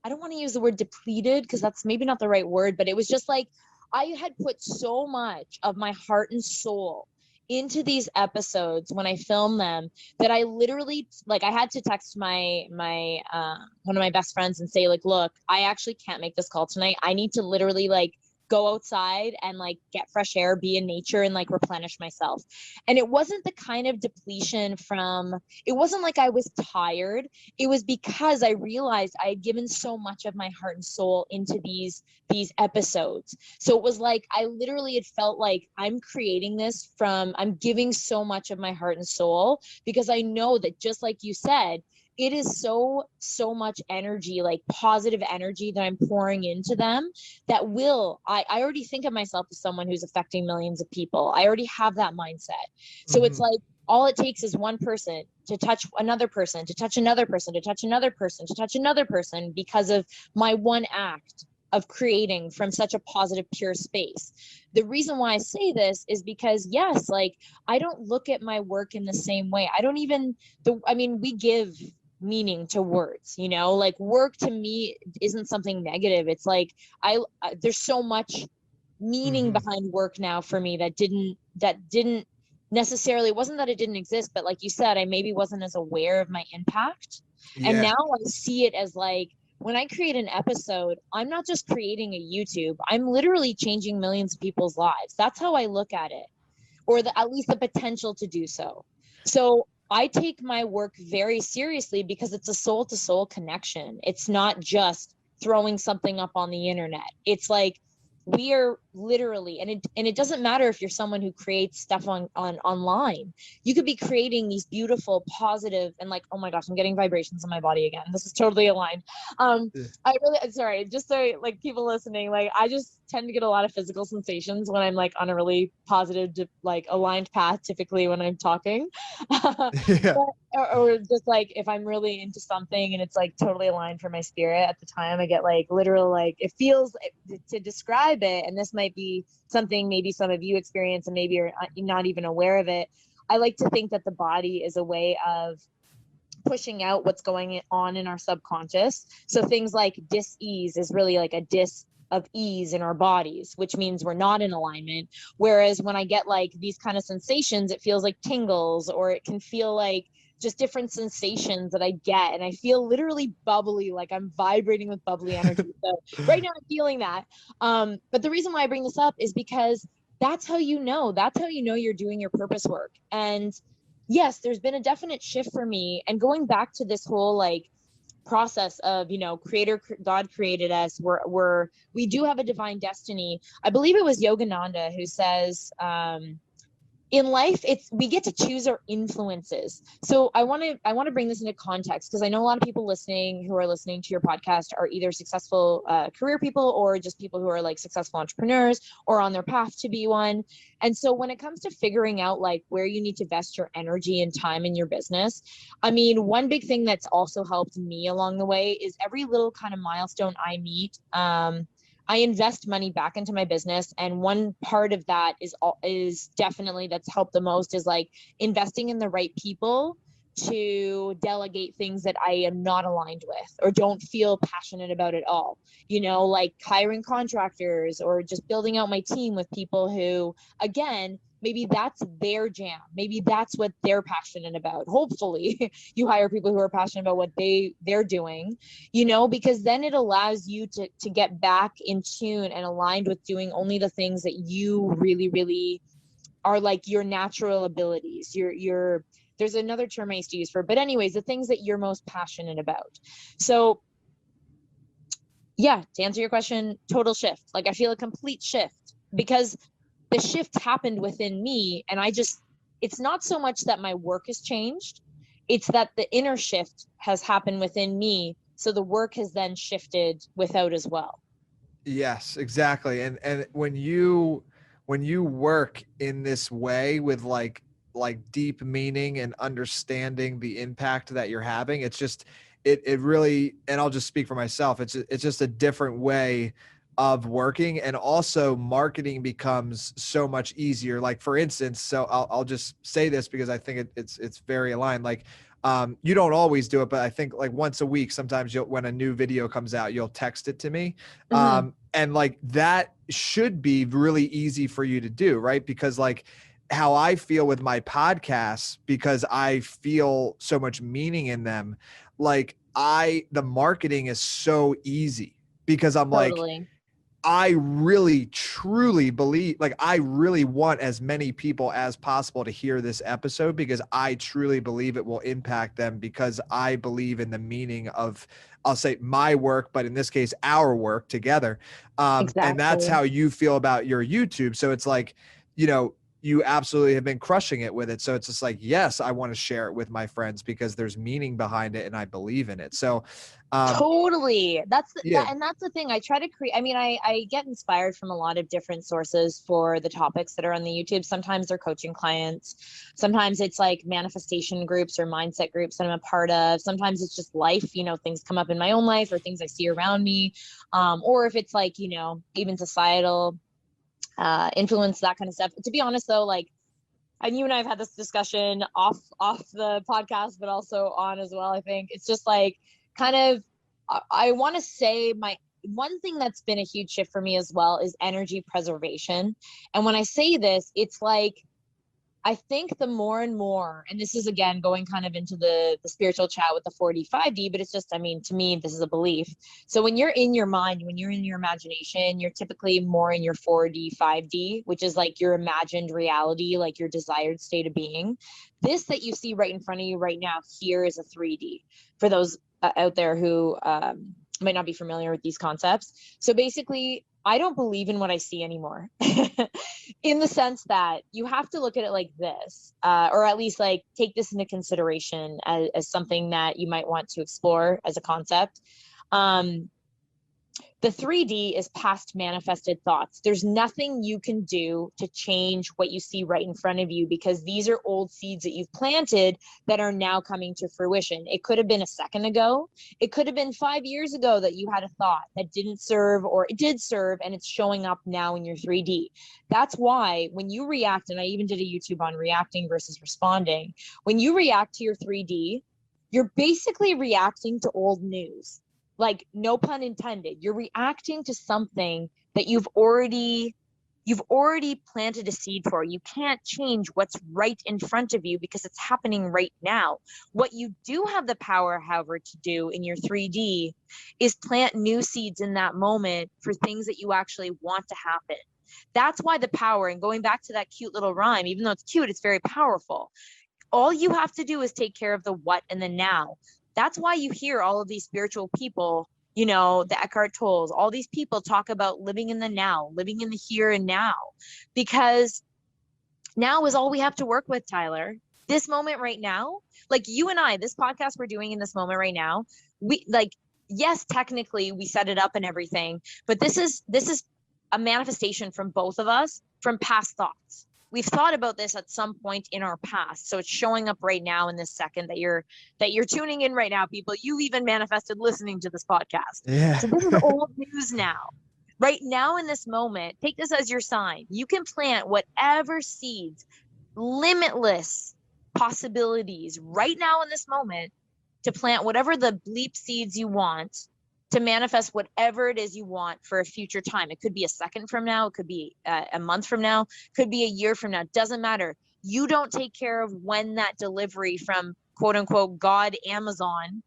I don't want to use the word depleted, because that's maybe not the right word, but it was just like, I had put so much of my heart and soul into these episodes when I filmed them, that I literally, like, I had to text my one of my best friends and say, like, look, I actually can't make this call tonight. I need to literally, like, go outside and like get fresh air, be in nature, and like replenish myself. And it wasn't the kind of depletion from, it wasn't like I was tired. It was because I realized I had given so much of my heart and soul into these episodes. So it was like, I literally had felt like, I'm giving so much of my heart and soul, because I know that, just like you said, it is so much energy, like positive energy, that I'm pouring into them, that I already think of myself as someone who's affecting millions of people. I already have that mindset. So it's mhm, like, all it takes is one person to touch another person, to touch another person, to touch another person, to touch another person, because of my one act of creating from such a positive, pure space. The reason why I say this is because, yes, like, I don't look at my work in the same way. I don't even, I mean, we give meaning to words, you know, like work to me isn't something negative. It's like there's so much meaning Mhm. behind work now for me that didn't necessarily, it wasn't that it didn't exist, but like you said, I maybe wasn't as aware of my impact. And Yeah. now I see it as like, when I create an episode, I'm not just creating a YouTube, I'm literally changing millions of people's lives. That's how I look at it, or at least the potential to do so. So I take my work very seriously because it's a soul to soul connection. It's not just throwing something up on the internet. It's like, we are literally, and it doesn't matter if you're someone who creates stuff on online. You could be creating these beautiful, positive, and like, oh my gosh, I'm getting vibrations in my body again. This is totally aligned. Yeah. I really, sorry, just so like people listening, like I just tend to get a lot of physical sensations when I'm like on a really positive, like aligned path, typically when I'm talking. Yeah. Or just like if I'm really into something and it's like totally aligned for my spirit at the time, I get like literal, like it feels, to describe it, and this might be something maybe some of you experience and maybe you're not even aware of it. I like to think that the body is a way of pushing out what's going on in our subconscious. So things like dis-ease is really like a dis of ease in our bodies, which means we're not in alignment. Whereas when I get like these kind of sensations, it feels like tingles, or it can feel like just different sensations that I get. And I feel literally bubbly, like I'm vibrating with bubbly energy. So right now I'm feeling that. But the reason why I bring this up is because that's how you know, you're doing your purpose work. And yes, there's been a definite shift for me. And going back to this whole like process of, you know, God created us, we do have a divine destiny. I believe it was Yogananda who says, in life, we get to choose our influences. So I want to bring this into context, because I know a lot of people listening who are listening to your podcast are either successful career people, or just people who are like successful entrepreneurs or on their path to be one. And so when it comes to figuring out like where you need to invest your energy and time in your business, I mean, one big thing that's also helped me along the way is every little kind of milestone I meet, I invest money back into my business. And one part of that is definitely, that's helped the most, is like investing in the right people to delegate things that I am not aligned with or don't feel passionate about at all. You know, like hiring contractors or just building out my team with people who, again, maybe that's their jam. Maybe that's what they're passionate about. Hopefully you hire people who are passionate about what they're doing, you know, because then it allows you to get back in tune and aligned with doing only the things that you really, really are like your natural abilities. There's another term I used to use for, but anyways, the things that you're most passionate about. So yeah, to answer your question, total shift. Like I feel a complete shift because the shift happened within me, and it's not so much that my work has changed, it's that the inner shift has happened within me, so the work has then shifted without as well. Yes, exactly. And when you work in this way with like deep meaning and understanding the impact that you're having, it's just it really, and I'll just speak for myself, it's just a different way of working. And also marketing becomes so much easier. Like for instance, so I'll just say this because I think it's very aligned. Like you don't always do it, but I think like once a week, sometimes when a new video comes out, you'll text it to me. Mm-hmm. And like that should be really easy for you to do, right? Because like how I feel with my podcasts, because I feel so much meaning in them, like the marketing is so easy because I'm like, Totally. I really truly believe, like I really want as many people as possible to hear this episode because I truly believe it will impact them, because I believe in the meaning of, I'll say my work, but in this case, our work together. And that's Exactly. how you feel about your YouTube. So it's like, you know, you absolutely have been crushing it with it. So it's just like, yes, I want to share it with my friends because there's meaning behind it and I believe in it. So, Totally. yeah. And that's the thing I try to create. I mean, I get inspired from a lot of different sources for the topics that are on the YouTube. Sometimes they're coaching clients. Sometimes it's like manifestation groups or mindset groups that I'm a part of. Sometimes it's just life, you know, things come up in my own life or things I see around me. Or if it's like, you know, even societal influence, that kind of stuff. To be honest though, like and you and I have had this discussion off the podcast, but also on as well. I think it's just like kind of, I want to say my one thing that's been a huge shift for me as well is energy preservation. And when I say this, it's like, I think the more and more, and this is again going kind of into the spiritual chat with the 4D, 5D, but it's just, I mean, to me, this is a belief. So when you're in your mind, when you're in your imagination, you're typically more in your 4D, 5D, which is like your imagined reality, like your desired state of being. This that you see right in front of you right now here is a 3D for those out there who might not be familiar with these concepts. So basically, I don't believe in what I see anymore in the sense that you have to look at it like this, or at least like take this into consideration as something that you might want to explore as a concept. The 3D is past manifested thoughts. There's nothing you can do to change what you see right in front of you because these are old seeds that you've planted that are now coming to fruition. It could have been a second ago. It could have been 5 years ago that you had a thought that didn't serve, or it did serve and it's showing up now in your 3D. That's why when you react, and I even did a YouTube on reacting versus responding, when you react to your 3D, you're basically reacting to old news. Like, no pun intended, you're reacting to something that you've already planted a seed for. You can't change what's right in front of you because it's happening right now. What you do have the power, however, to do in your 3D is plant new seeds in that moment for things that you actually want to happen. That's why the power, and going back to that cute little rhyme, even though it's cute, it's very powerful. All you have to do is take care of the what and the now. That's why you hear all of these spiritual people, you know, the Eckhart Tolles, all these people talk about living in the now, living in the here and now, because now is all we have to work with, Tyler. This moment right now, like you and I, this podcast we're doing in this moment right now, we like, yes, technically we set it up and everything, but this is a manifestation from both of us from past thoughts. We've thought about this at some point in our past. So it's showing up right now in this second that you're tuning in right now, people. You even manifested listening to this podcast. Yeah. So this is old news now. Right now in this moment, take this as your sign. You can plant whatever seeds, limitless possibilities right now in this moment to plant whatever the bleep seeds you want to manifest whatever it is you want for a future time. It could be a second from now. It could be a month from now. Could be a year from now. Doesn't matter. You don't take care of when that delivery from quote unquote God Amazon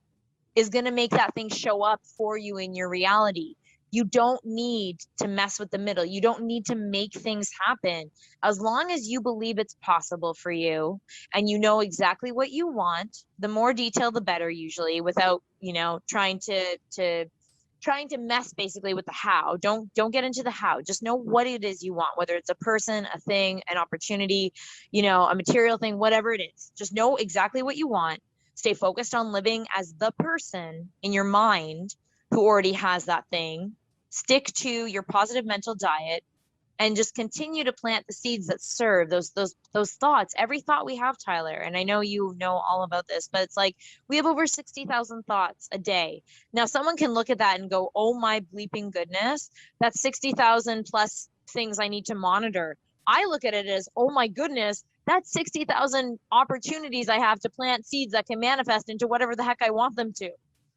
is going to make that thing show up for you in your reality. You don't need to mess with the middle. You don't need to make things happen. As long as you believe it's possible for you and you know exactly what you want, the more detail, the better usually, without, you know, trying to mess basically with the how. Don't get into the how. Just know what it is you want, whether it's a person, a thing, an opportunity, you know, a material thing, whatever it is. Just know exactly what you want. Stay focused on living as the person in your mind who already has that thing. Stick to your positive mental diet and just continue to plant the seeds that serve those thoughts. Every thought we have, Tyler, and I know you know all about this, but it's like we have over 60,000 thoughts a day. Now, someone can look at that and go, oh my bleeping goodness, that's 60,000 plus things I need to monitor. I look at it as, oh my goodness, that's 60,000 opportunities I have to plant seeds that can manifest into whatever the heck I want them to.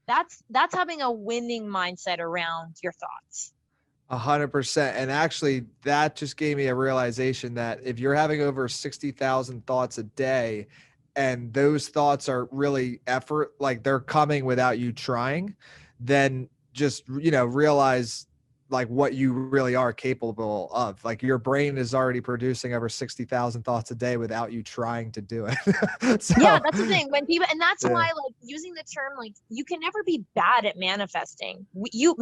That's having a winning mindset around your thoughts. 100%. And actually, that just gave me a realization that if you're having over 60,000 thoughts a day, and those thoughts are really effort, like they're coming without you trying, then just, you know, realize like what you really are capable of. Like your brain is already producing over 60,000 thoughts a day without you trying to do it. So, yeah, that's the thing. When people, and that's yeah. why, like, using the term, like, you can never be bad at manifesting. You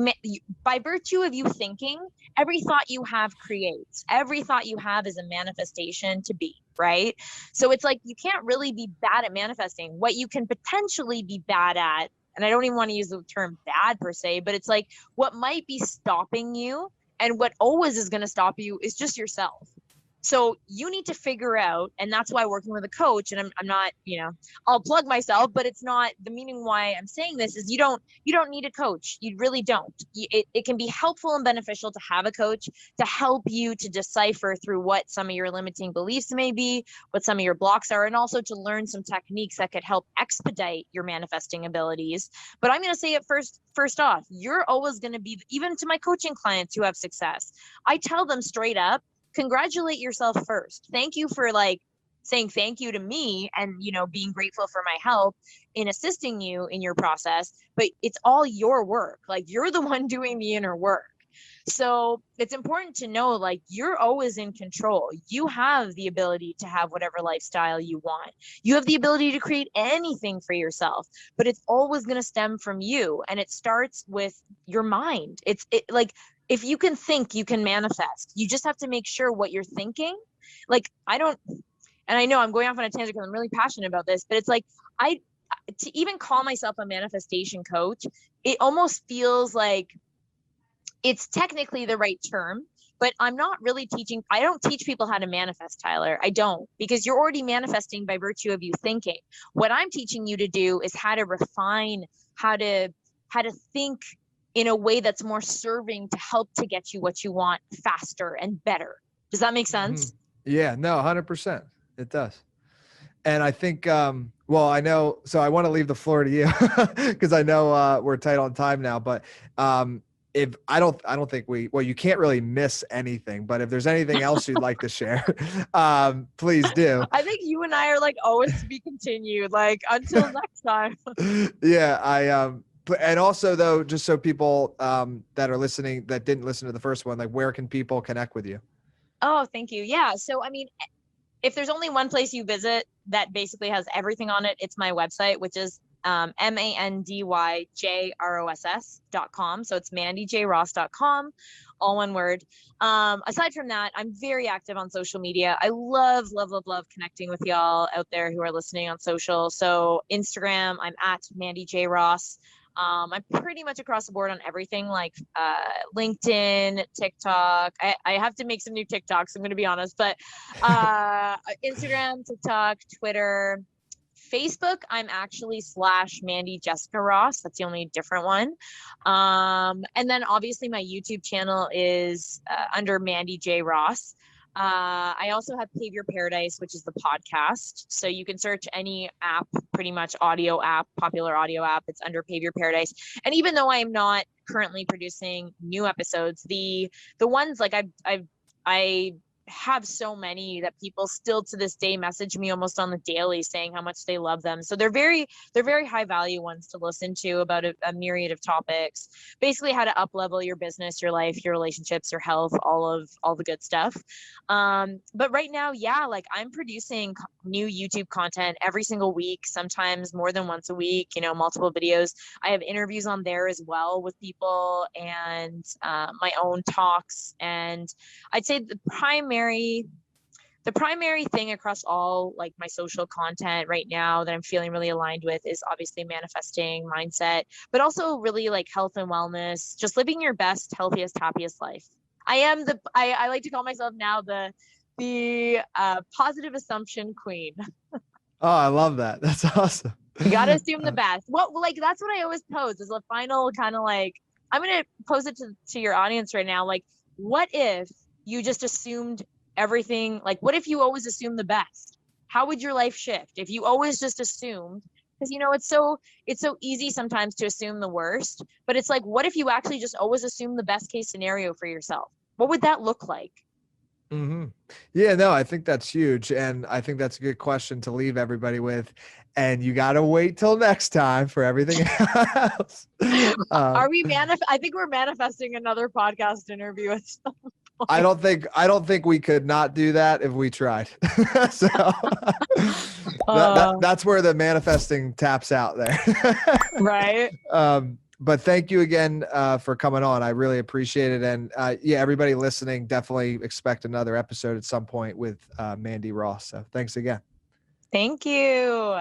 by virtue of you thinking, every thought you have creates. Every thought you have is a manifestation to be, right? So it's like you can't really be bad at manifesting. What you can potentially be bad at, and I don't even want to use the term bad per se, but it's like what might be stopping you, and what always is going to stop you is just yourself. So you need to figure out, and that's why working with a coach, and I'm not, I'll plug myself, but it's not the meaning why I'm saying this is you don't need a coach. You really don't. It can be helpful and beneficial to have a coach to help you to decipher through what some of your limiting beliefs may be, what some of your blocks are, and also to learn some techniques that could help expedite your manifesting abilities. But I'm going to say it first off, you're always going to be, even to my coaching clients who have success, I tell them straight up, congratulate yourself first. Thank you for saying thank you to me and, being grateful for my help in assisting you in your process, but it's all your work. Like, you're the one doing the inner work. So it's important to know, you're always in control. You have the ability to have whatever lifestyle you want. You have the ability to create anything for yourself, but it's always going to stem from you. And it starts with your mind. If you can think, you can manifest. You just have to make sure what you're thinking. And I know I'm going off on a tangent because I'm really passionate about this, but it's to even call myself a manifestation coach, it almost feels like it's technically the right term, but I'm not really I don't teach people how to manifest, Tyler. I don't, because you're already manifesting by virtue of you thinking. What I'm teaching you to do is how to refine, how to think in a way that's more serving to help to get you what you want faster and better. Does that make sense? Yeah, no, 100%. It does. And I think, well, I know, so I want to leave the floor to you because I know we're tight on time now, but if I don't think you can't really miss anything, but if there's anything else you'd like to share, please do. I think you and I are always to be continued, until next time. Yeah. And also though, just so people that are listening, that didn't listen to the first one, where can people connect with you? Oh, thank you. Yeah. So, if there's only one place you visit that basically has everything on it, it's my website, which is mandyjross.com. So it's mandyjross.com, all one word. Aside from that, I'm very active on social media. I love connecting with y'all out there who are listening on social. So Instagram, I'm at Mandy J Ross. I'm pretty much across the board on everything, LinkedIn, TikTok. I have to make some new TikToks, I'm going to be honest, but Instagram, TikTok, Twitter, Facebook, I'm actually /Mandy Jessica Ross. That's the only different one. And then obviously my YouTube channel is under Mandy J Ross. I also have Pave Your Paradise, which is the podcast. So you can search any app, pretty much audio app, popular audio app. It's under Pave Your Paradise. And even though I am not currently producing new episodes, the ones I have so many that people still to this day message me almost on the daily saying how much they love them. So they're very high value ones to listen to about a myriad of topics, basically how to up level your business, your life, your relationships, your health, all the good stuff. But right now, yeah, I'm producing new YouTube content every single week, sometimes more than once a week, multiple videos. I have interviews on there as well with people and my own talks. And I'd say the primary thing across all my social content right now that I'm feeling really aligned with is obviously manifesting mindset, but also really health and wellness, just living your best, healthiest, happiest life. I like to call myself now the positive assumption queen. Oh, I love that. That's awesome. You got to assume the best. That's what I always pose as a final kind of I'm going to pose it to your audience right now. What if you just assumed everything? What if you always assume the best? How would your life shift if you always just assumed? Because it's so easy sometimes to assume the worst, but it's what if you actually just always assume the best case scenario for yourself? What would that look like? Mm-hmm. Yeah, no, I think that's huge. And I think that's a good question to leave everybody with. And you got to wait till next time for everything else. Are we I think we're manifesting another podcast interview at some point. I don't think we could not do that if we tried. So that's where the manifesting taps out there. Right. But thank you again for coming on. I really appreciate it. And yeah, everybody listening, definitely expect another episode at some point with Mandy Ross. So thanks again. Thank you.